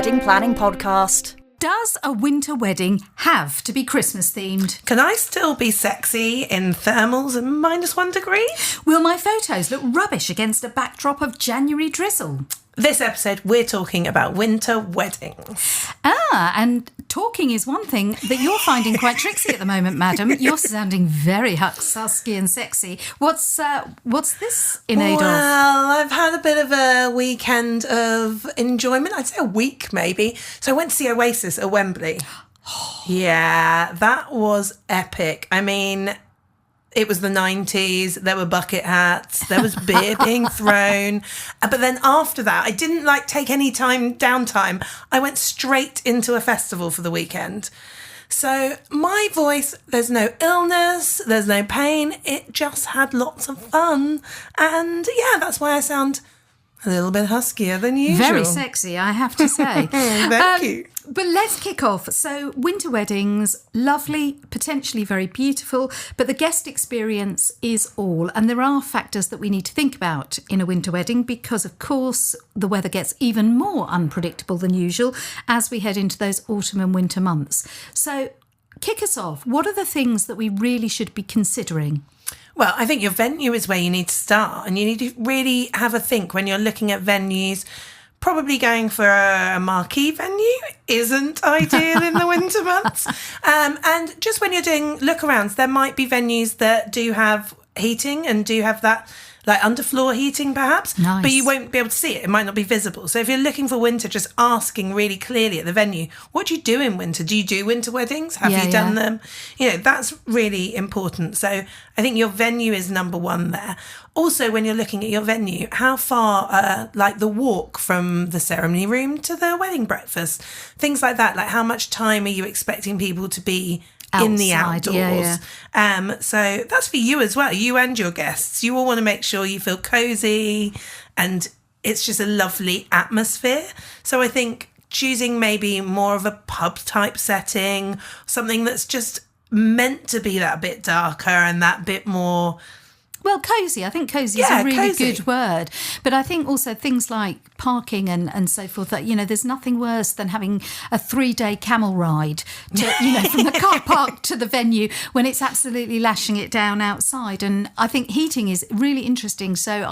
wedding planning podcast. Does a winter wedding have to be Christmas themed? Can I still be sexy in thermals and -1 degree? Will my photos look rubbish against a backdrop of January drizzle? This episode, we're talking about winter weddings. And talking is one thing that you're finding quite tricksy at the moment, madam. You're sounding very husky and sexy. What's this in aid of? Well, I've had a bit of a weekend of enjoyment. I'd say a week, maybe. So I went to see Oasis at Wembley. Yeah, that was epic. I mean, it was the 90s, there were bucket hats, there was beer being thrown. But then after that, I didn't take any downtime. I went straight into a festival for the weekend. So my voice, there's no illness, there's no pain. It just had lots of fun. And yeah, that's why I sound a little bit huskier than usual. Very sexy, I have to say. Thank you. But let's kick off. So winter weddings, lovely, potentially very beautiful, but the guest experience is all. And there are factors that we need to think about in a winter wedding because, of course, the weather gets even more unpredictable than usual as we head into those autumn and winter months. So kick us off. What are the things that we really should be considering? Well, I think your venue is where you need to start, and you need to really have a think when you're looking at venues. Probably going for a marquee venue isn't ideal in the winter months. And just when you're doing look-arounds, there might be venues that do have heating and do have that underfloor heating perhaps, nice. But you won't be able to see it. It might not be visible. So if you're looking for winter, just asking really clearly at the venue, what do you do in winter? Do you do winter weddings? Have you done them? That's really important. So I think your venue is number one there. Also, when you're looking at your venue, how far, the walk from the ceremony room to the wedding breakfast, things like that. How much time are you expecting people to be outside, in the outdoors? So that's for you as well, you and your guests. You all want to make sure you feel cozy and it's just a lovely atmosphere. So I think choosing maybe more of a pub type setting, something that's just meant to be that bit darker and that bit more... Well, cosy. I think cosy is a really good word. But I think also things like parking and so forth, that, there's nothing worse than having a 3-day camel ride from the car park to the venue when it's absolutely lashing it down outside. And I think heating is really interesting. So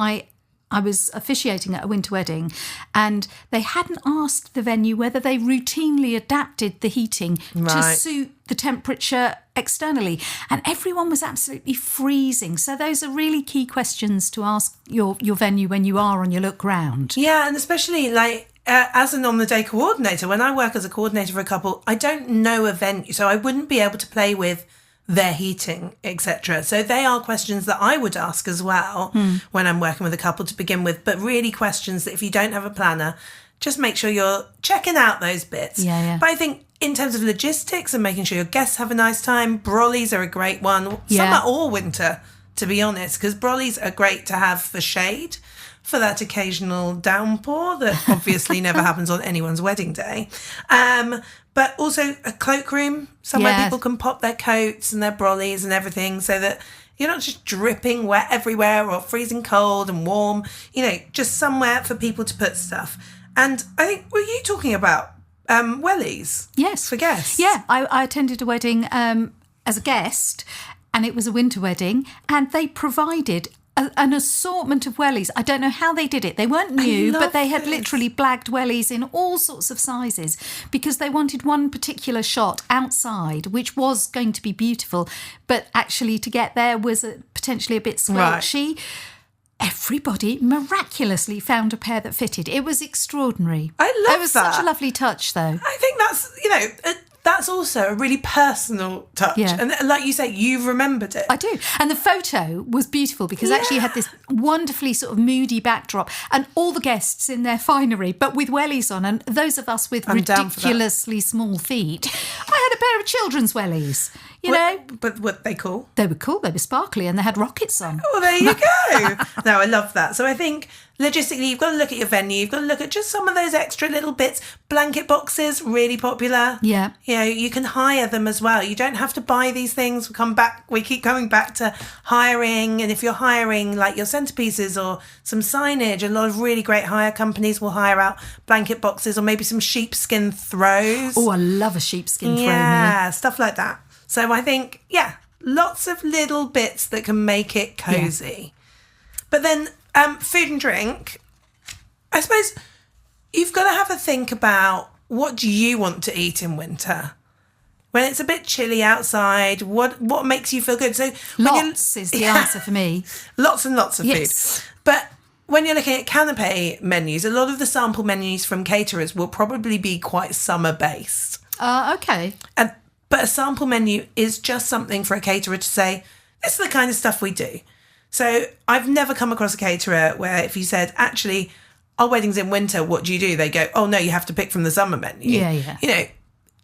I was officiating at a winter wedding and they hadn't asked the venue whether they routinely adapted the heating to suit the temperature externally. And everyone was absolutely freezing. So those are really key questions to ask your venue when you are on your look round. Yeah, and especially as an on-the-day coordinator, when I work as a coordinator for a couple, I don't know a venue, so I wouldn't be able to play with their heating, etc. So they are questions that I would ask as well when I'm working with a couple to begin with, but really questions that if you don't have a planner, just make sure you're checking out those bits. Yeah. But I think in terms of logistics and making sure your guests have a nice time, brollies are a great one. Summer or winter, to be honest, because brollies are great to have for shade, for that occasional downpour that obviously never happens on anyone's wedding day. But also a cloakroom, somewhere people can pop their coats and their brollies and everything so that you're not just dripping wet everywhere or freezing cold and warm, just somewhere for people to put stuff. And I think, were you talking about wellies? Yes. For guests? Yeah, I attended a wedding as a guest, and it was a winter wedding, and they provided an assortment of wellies. I don't know how they did it. They weren't new, but they had literally blagged wellies in all sorts of sizes because they wanted one particular shot outside, which was going to be beautiful, but actually to get there was potentially a bit squelchy. Right. Everybody miraculously found a pair that fitted. It was extraordinary. I love that. It was such a lovely touch, though. I think that's also a really personal touch. Yeah. And like you say, you've remembered it. I do. And the photo was beautiful because actually you had this wonderfully sort of moody backdrop and all the guests in their finery, but with wellies on. And those of us with ridiculously small feet, I had a pair of children's wellies. you know. But what they cool? They were cool. They were sparkly and they had rockets on. Oh, there you go. No, I love that. So I think logistically, you've got to look at your venue. You've got to look at just some of those extra little bits. Blanket boxes, really popular. Yeah. You know, you can hire them as well. You don't have to buy these things. We keep coming back to hiring. And if you're hiring like your centerpieces or some signage, a lot of really great hire companies will hire out blanket boxes or maybe some sheepskin throws. Oh, I love a sheepskin throw. Yeah, stuff like that. So I think, lots of little bits that can make it cozy. Yeah. But then food and drink, I suppose you've got to have a think about what do you want to eat in winter? When it's a bit chilly outside, what makes you feel good? So lots is the answer for me. Lots and lots of food. But when you're looking at canapé menus, a lot of the sample menus from caterers will probably be quite summer-based. Okay. But a sample menu is just something for a caterer to say, this is the kind of stuff we do. So I've never come across a caterer where if you said, actually, our wedding's in winter, what do you do? They go, oh, no, you have to pick from the summer menu. Yeah. You know,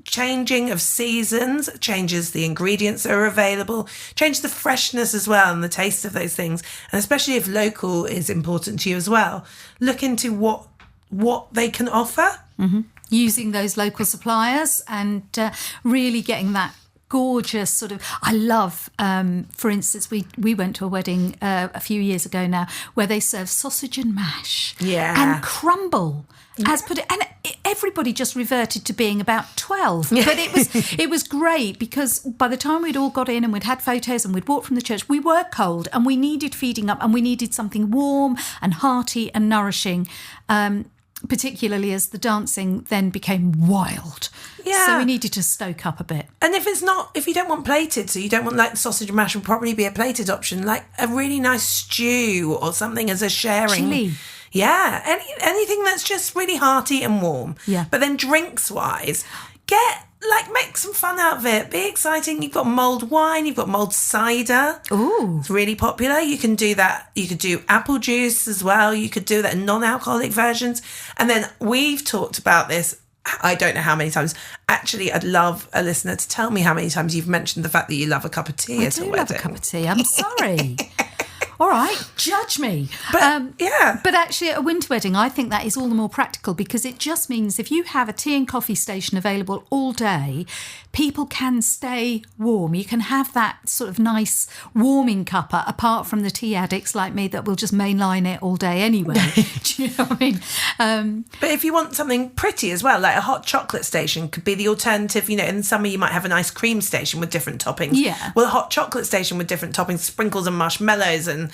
changing of seasons changes the ingredients that are available, change the freshness as well and the taste of those things. And especially if local is important to you as well, look into what they can offer. Mm-hmm. Using those local suppliers and really getting that gorgeous sort of, I love, for instance, we went to a wedding a few years ago now where they serve sausage and mash and crumble. As put it, and everybody just reverted to being about 12. But it was great because by the time we'd all got in and we'd had photos and we'd walked from the church, we were cold and we needed feeding up and we needed something warm and hearty and nourishing. Particularly as the dancing then became wild. Yeah. So we needed to stoke up a bit. And if you don't want plated, so you don't want like the sausage and mash, would probably be a plated option, like a really nice stew or something as a sharing. Chili. Yeah, anything that's just really hearty and warm. Yeah. But then drinks-wise, make some fun out of it. Be exciting. You've got mulled wine. You've got mulled cider. Ooh. It's really popular. You can do that. You could do apple juice as well. You could do that in non-alcoholic versions. And then we've talked about this, I don't know how many times. Actually, I'd love a listener to tell me how many times you've mentioned the fact that you love a cup of tea at a wedding. I do love a cup of tea. I'm sorry. All right, judge me. But, But actually, at a winter wedding, I think that is all the more practical because it just means if you have a tea and coffee station available all day, people can stay warm. You can have that sort of nice warming cuppa, apart from the tea addicts like me that will just mainline it all day anyway. Do you know what I mean? But if you want something pretty as well, like a hot chocolate station could be the alternative. You know, in the summer you might have an ice cream station with different toppings. Yeah. Well, a hot chocolate station with different toppings, sprinkles and marshmallows and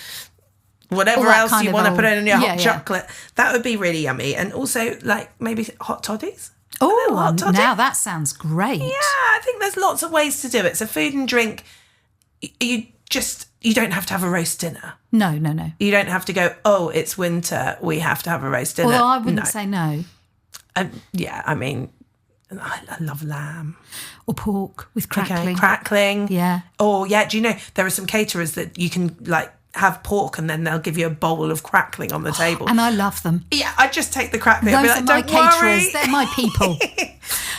whatever else you want to put in your hot chocolate. That would be really yummy. And also, like, maybe hot toddies. Oh, now that sounds great. Yeah, I think there's lots of ways to do it. So food and drink, you don't have to have a roast dinner. No. You don't have to go, oh, it's winter, we have to have a roast dinner. Well, I wouldn't say no. I mean, I love lamb. Or pork with crackling. Okay, crackling. Yeah. Or, do you know, there are some caterers that you can, like, have pork and then they'll give you a bowl of crackling on the table. And I love them. Yeah, I just take the crackling. Those and be like, are my caterers. Worry. They're my people.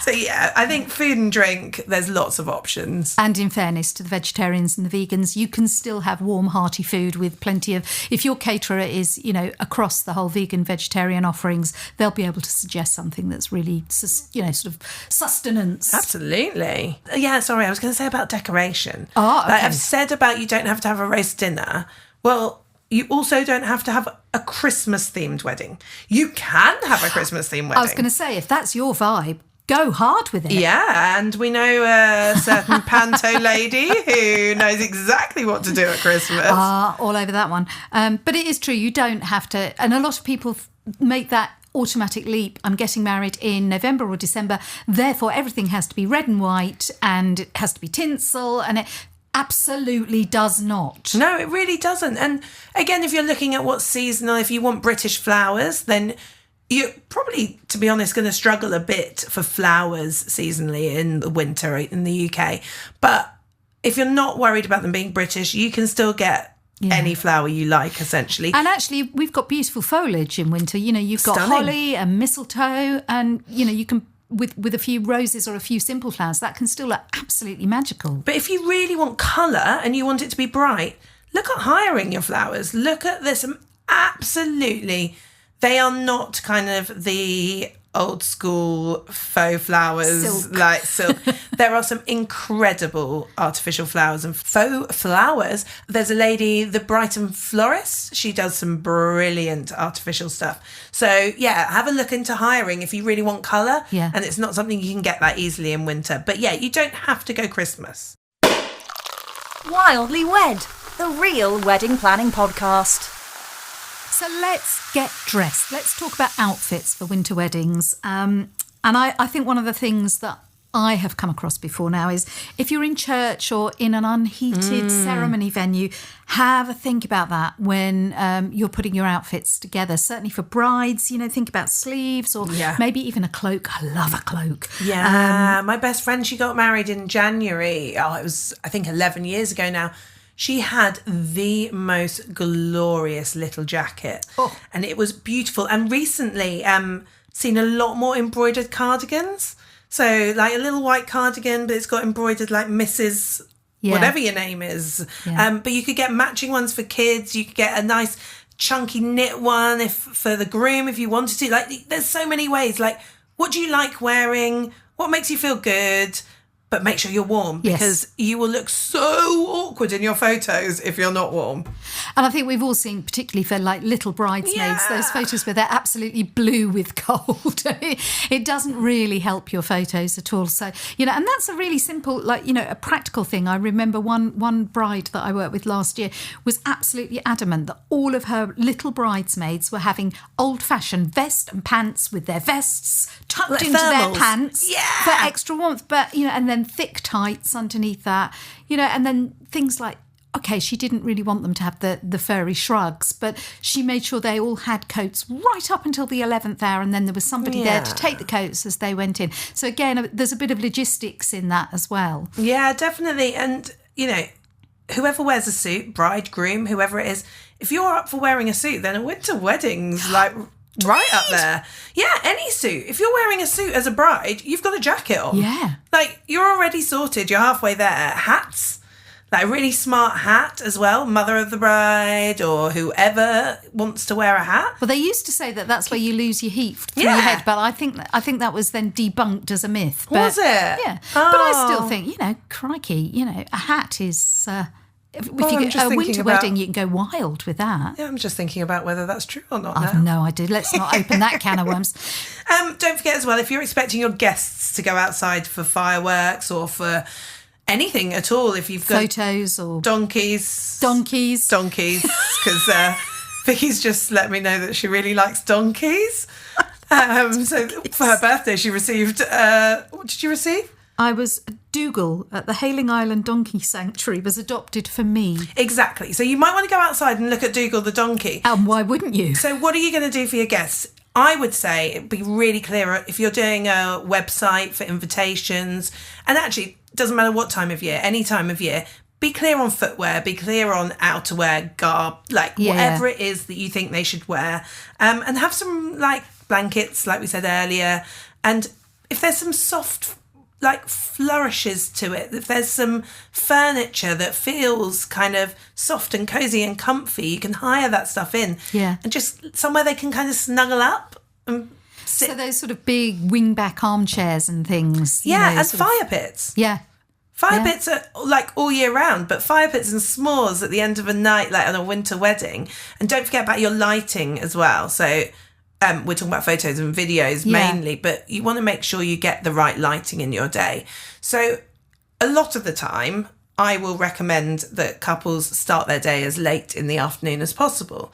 So, I think food and drink, there's lots of options. And in fairness to the vegetarians and the vegans, you can still have warm, hearty food with plenty of... If your caterer is, across the whole vegan, vegetarian offerings, they'll be able to suggest something that's really, sort of sustenance. Absolutely. Yeah, sorry, I was going to say about decoration. Oh, okay. Like I've said about you don't have to have a roast dinner. Well, you also don't have to have a Christmas-themed wedding. You can have a Christmas-themed wedding. I was going to say, if that's your vibe, go hard with it. Yeah, and we know a certain panto lady who knows exactly what to do at Christmas. All over that one. But it is true, you don't have to... And a lot of people make that automatic leap. I'm getting married in November or December, therefore everything has to be red and white and it has to be tinsel, and it... Absolutely does not. No, it really doesn't. And again, if you're looking at what's seasonal, if you want British flowers, then you're probably, to be honest, going to struggle a bit for flowers seasonally in the winter in the UK. But if you're not worried about them being British, you can still get any flower you like, essentially. And actually, we've got beautiful foliage in winter. You've got Stunning. holly and mistletoe, and, you can with a few roses or a few simple flowers, that can still look absolutely magical. But if you really want colour and you want it to be bright, look at hiring your flowers. Look at this. Absolutely. They are not kind of the old school faux flowers like silk. There are some incredible artificial flowers and faux flowers. There's a lady, the Brighton florist, she does some brilliant artificial stuff. So yeah, have a look into hiring if you really want colour. Yeah. And it's not something you can get that easily in winter. But yeah, you don't have to go Christmas. Wildly Wed, the real wedding planning podcast. So let's get dressed. Let's talk about outfits for winter weddings. And I think one of the things that I have come across before now is if you're in church or in an unheated ceremony venue, have a think about that when you're putting your outfits together. Certainly for brides, think about sleeves or maybe even a cloak. I love a cloak. Yeah, my best friend, she got married in January. Oh, it was, I think, 11 years ago now. She had the most glorious little jacket and it was beautiful. And recently seen a lot more embroidered cardigans. So like a little white cardigan, but it's got embroidered like Mrs. whatever your name is. Yeah. But you could get matching ones for kids. You could get a nice chunky knit one for the groom if you wanted to. Like there's so many ways. Like what do you like wearing? What makes you feel good? But make sure you're warm because you will look so awkward in your photos if you're not warm. And I think we've all seen, particularly for like little bridesmaids, those photos where they're absolutely blue with cold. It doesn't really help your photos at all. So, and that's a really simple, a practical thing. I remember one bride that I worked with last year was absolutely adamant that all of her little bridesmaids were having old-fashioned vest and pants with their vests tucked into thermals. Their pants for extra warmth. But, and then thick tights underneath that, and then things like, okay, she didn't really want them to have the furry shrugs, but she made sure they all had coats right up until the 11th hour, and then there was somebody there to take the coats as they went in. So again, there's a bit of logistics in that as well. Yeah, definitely. And, whoever wears a suit, bride, groom, whoever it is, if you're up for wearing a suit, then a winter wedding's like right up there. Yeah, any suit. If you're wearing a suit as a bride, you've got a jacket on. Yeah. Like, you're already sorted. You're halfway there. Hats. Like a really smart hat as well. Mother of the bride or whoever wants to wear a hat. Well, they used to say that that's where you lose your heat through your head, but I think that was then debunked as a myth. But, was it? Yeah. But I still think, crikey, a hat is... If you get a winter wedding, you can go wild with that. Yeah, I'm just thinking about whether that's true or not. I've no idea. Let's not open that can of worms. Don't forget as well, if you're expecting your guests to go outside for fireworks or for anything at all, if you've got photos or donkeys, because Vicky's just let me know that she really likes donkeys. So for her birthday, she received. What did you receive? I was Dougal at the Hailing Island Donkey Sanctuary was adopted for me. Exactly. So you might want to go outside and look at Dougal the donkey. And why wouldn't you? So what are you going to do for your guests? I would say it'd be really clear if you're doing a website for invitations, and actually it doesn't matter what time of year, any time of year, be clear on footwear, be clear on outerwear, garb, whatever it is that you think they should wear, and have some blankets, like we said earlier, and if there's some soft flourishes to it, if there's some furniture that feels kind of soft and cozy and comfy, you can hire that stuff in. Yeah. And just somewhere they can kind of snuggle up and sit. So those sort of big wingback armchairs and things. And fire pits. Yeah. Fire pits are all year round, but fire pits and s'mores at the end of a night, like on a winter wedding. And don't forget about your lighting as well. So we're talking about photos and videos mainly, but you want to make sure you get the right lighting in your day. So a lot of the time, I will recommend that couples start their day as late in the afternoon as possible.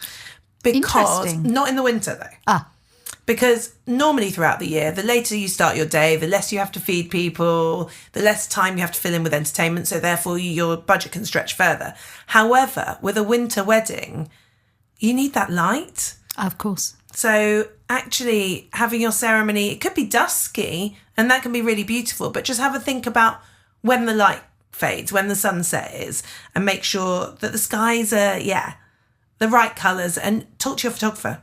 Because not in the winter though. Because normally throughout the year, the later you start your day, the less you have to feed people, the less time you have to fill in with entertainment. So therefore your budget can stretch further. However, with a winter wedding, you need that light. Of course. So actually having your ceremony, it could be dusky and that can be really beautiful, but just have a think about when the light fades, when the sunset is, and make sure that the skies are, the right colours, and talk to your photographer.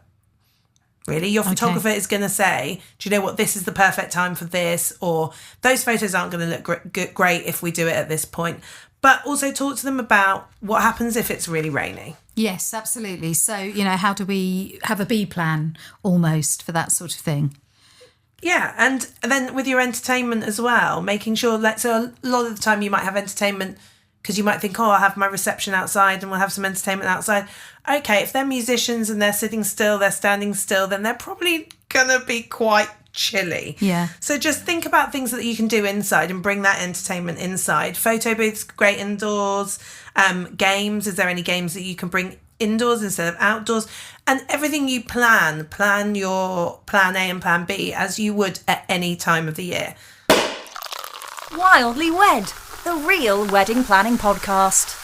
really. Your photographer is going to say, do you know what, this is the perfect time for this, or those photos aren't going to look great if we do it at this point. But also talk to them about what happens if it's really rainy. Yes, absolutely. So, how do we have a B plan almost for that sort of thing? Yeah, and then with your entertainment as well, making sure, so a lot of the time you might have entertainment because you might think, I'll have my reception outside and we'll have some entertainment outside. Okay, if they're musicians and they're sitting still, they're standing still, then they're probably going to be quite chilly. Yeah. So just think about things that you can do inside and bring that entertainment inside. Photo booths, great indoors. Games, is there any games that you can bring indoors instead of outdoors? And everything you plan your plan A and plan B as you would at any time of the year. Wildly Wed, the real wedding planning podcast.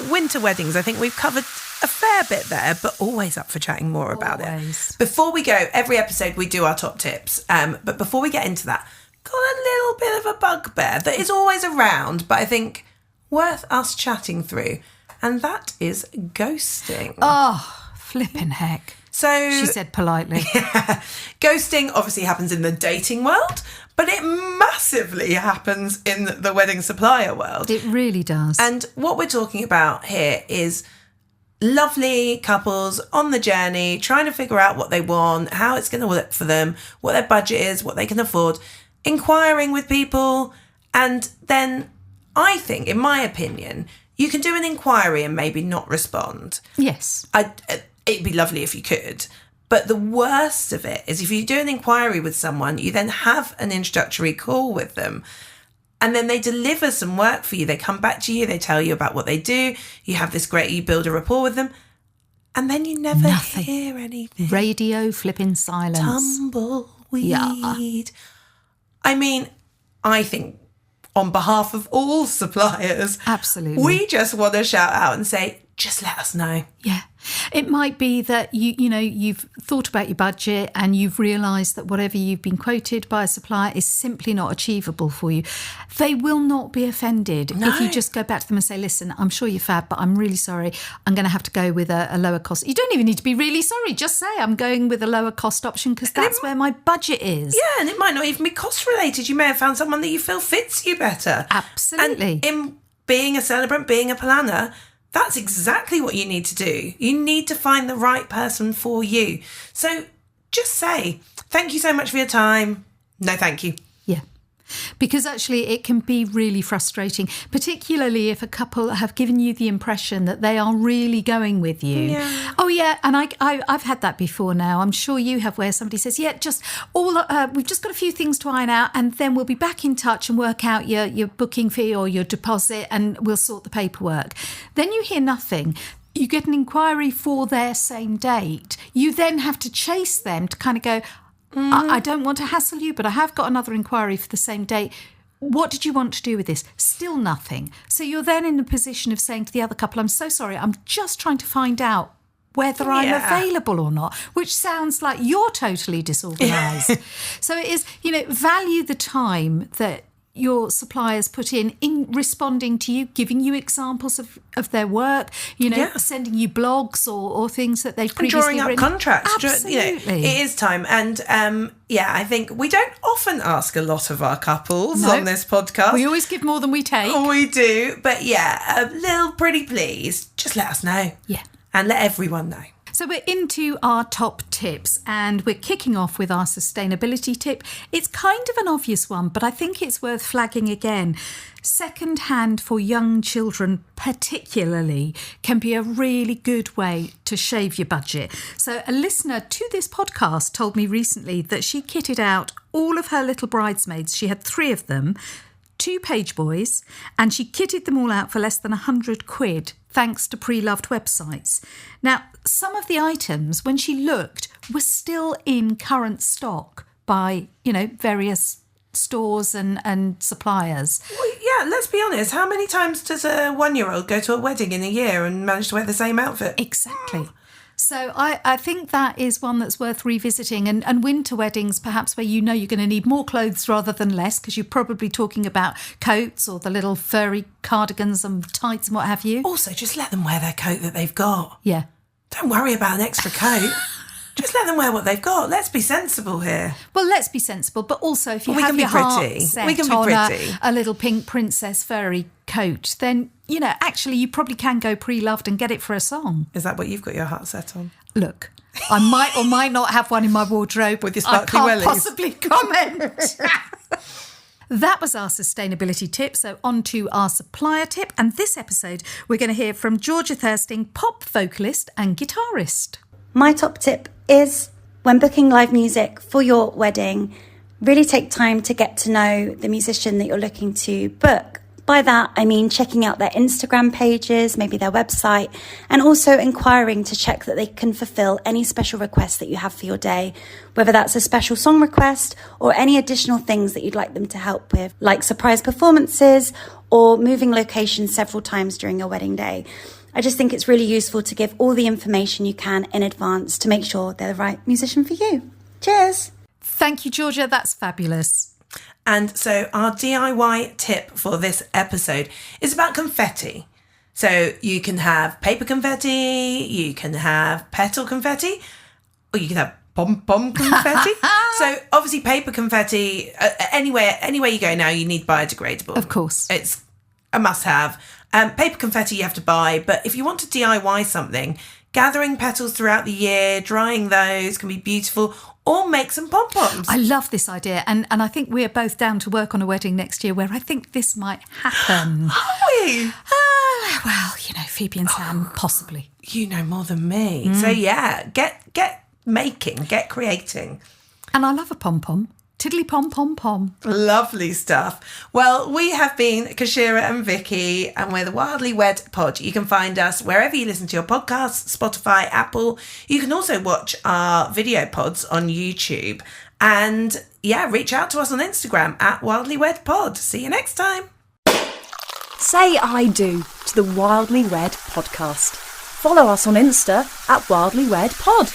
Winter weddings, I think we've covered a fair bit there, but always up for chatting more about it. Before we go, every episode we do our top tips. But before we get into that, got a little bit of a bugbear that is always around, but I think worth us chatting through. And that is ghosting. Oh, flippin' heck. So she said politely. Yeah, ghosting obviously happens in the dating world, but it massively happens in the wedding supplier world. It really does. And what we're talking about here is lovely couples on the journey, trying to figure out what they want, how it's going to work for them, what their budget is, what they can afford, inquiring with people. And then I think, in my opinion, you can do an inquiry and maybe not respond. Yes. It'd be lovely if you could. But the worst of it is if you do an inquiry with someone, you then have an introductory call with them. And then they deliver some work for you. They come back to you. They tell you about what they do. You have this you build a rapport with them. And then you never hear anything. Radio flipping silence. Tumbleweed. Yeah. I mean, I think on behalf of all suppliers, absolutely, we just want to shout out and say, just let us know. Yeah. It might be that you've thought about your budget and you've realised that whatever you've been quoted by a supplier is simply not achievable for you. They will not be offended if you just go back to them and say, listen, I'm sure you're fab, but I'm really sorry. I'm going to have to go with a lower cost. You don't even need to be really sorry. Just say I'm going with a lower cost option because that's where my budget is. Yeah, and it might not even be cost related. You may have found someone that you feel fits you better. Absolutely. And in being a celebrant, being a planner, that's exactly what you need to do. You need to find the right person for you. So just say, thank you so much for your time. No, thank you. Yeah. Because actually it can be really frustrating, particularly if a couple have given you the impression that they are really going with you. Yeah. Oh, yeah. And I've had that before now. I'm sure you have, where somebody says, yeah, we've just got a few things to iron out and then we'll be back in touch and work out your booking fee or your deposit and we'll sort the paperwork. Then you hear nothing. You get an inquiry for their same date. You then have to chase them to kind of go, I don't want to hassle you, but I have got another inquiry for the same date. What did you want to do with this? Still nothing. So you're then in the position of saying to the other couple, I'm so sorry, I'm just trying to find out whether I'm available or not, which sounds like you're totally disorganised. So it is, value the time that your suppliers put in responding to you, giving you examples of their work, sending you blogs or things that they've previously drawing up written. Contracts. Absolutely. It is time. And I think we don't often ask a lot of our couples on this podcast. We always give more than we take. We do. But a little pretty please, just let us know. Yeah. And let everyone know. So we're into our top tips and we're kicking off with our sustainability tip. It's kind of an obvious one, but I think it's worth flagging again. Second hand for young children particularly can be a really good way to shave your budget. So a listener to this podcast told me recently that she kitted out all of her little bridesmaids. She had 3 of them, 2 page boys, and she kitted them all out for less than £100 thanks to pre-loved websites. Now, some of the items, when she looked, were still in current stock by, various stores and suppliers. Well, yeah, let's be honest. How many times does a 1-year-old go to a wedding in a year and manage to wear the same outfit? Exactly. So I think that is one that's worth revisiting. And winter weddings, perhaps where you're going to need more clothes rather than less, because you're probably talking about coats or the little furry cardigans and tights and what have you. Also, just let them wear their coat that they've got. Yeah. Don't worry about an extra coat. Just let them wear what they've got. Let's be sensible here. Well, let's be sensible, but also if you we have can be your heart pretty. set We can be on pretty. a little pink princess furry coat, then, you know, actually you probably can go pre-loved and get it for a song. Is that what you've got your heart set on? Look, I might or might not have one in my wardrobe. With your sparkly I can't wellies. possibly comment. That was our sustainability tip, so on to our supplier tip. And this episode, we're going to hear from Georgia Thirsting, pop vocalist and guitarist. My top tip is, when booking live music for your wedding, really take time to get to know the musician that you're looking to book. By that, I mean checking out their Instagram pages, maybe their website, and also inquiring to check that they can fulfill any special requests that you have for your day, whether that's a special song request or any additional things that you'd like them to help with, like surprise performances or moving locations several times during your wedding day. I just think it's really useful to give all the information you can in advance to make sure they're the right musician for you. Cheers! Thank you, Georgia. That's fabulous. And so our DIY tip for this episode is about confetti. So you can have paper confetti, you can have petal confetti, or you can have pom-pom confetti. So obviously paper confetti, anywhere you go now, you need biodegradable. Of course. It's a must-have. Paper confetti you have to buy, but if you want to DIY something, gathering petals throughout the year, drying those can be beautiful, or make some pom-poms. I love this idea, and I think we're both down to work on a wedding next year where I think this might happen. Are we? Well, you know, Phoebe and Sam, possibly. You know more than me. So yeah, get making, get creating. And I love a pom-pom. Tiddly pom pom pom. Lovely stuff. Well, we have been Keshira and Vicky, and we're the Wildly Wed Pod. You can find us wherever you listen to your podcasts, Spotify, Apple. You can also watch our video pods on YouTube. And yeah, reach out to us on Instagram at Wildly Wed Pod. See you next time. Say I do to the Wildly Wed podcast. Follow us on Insta at Wildly Wed Pod.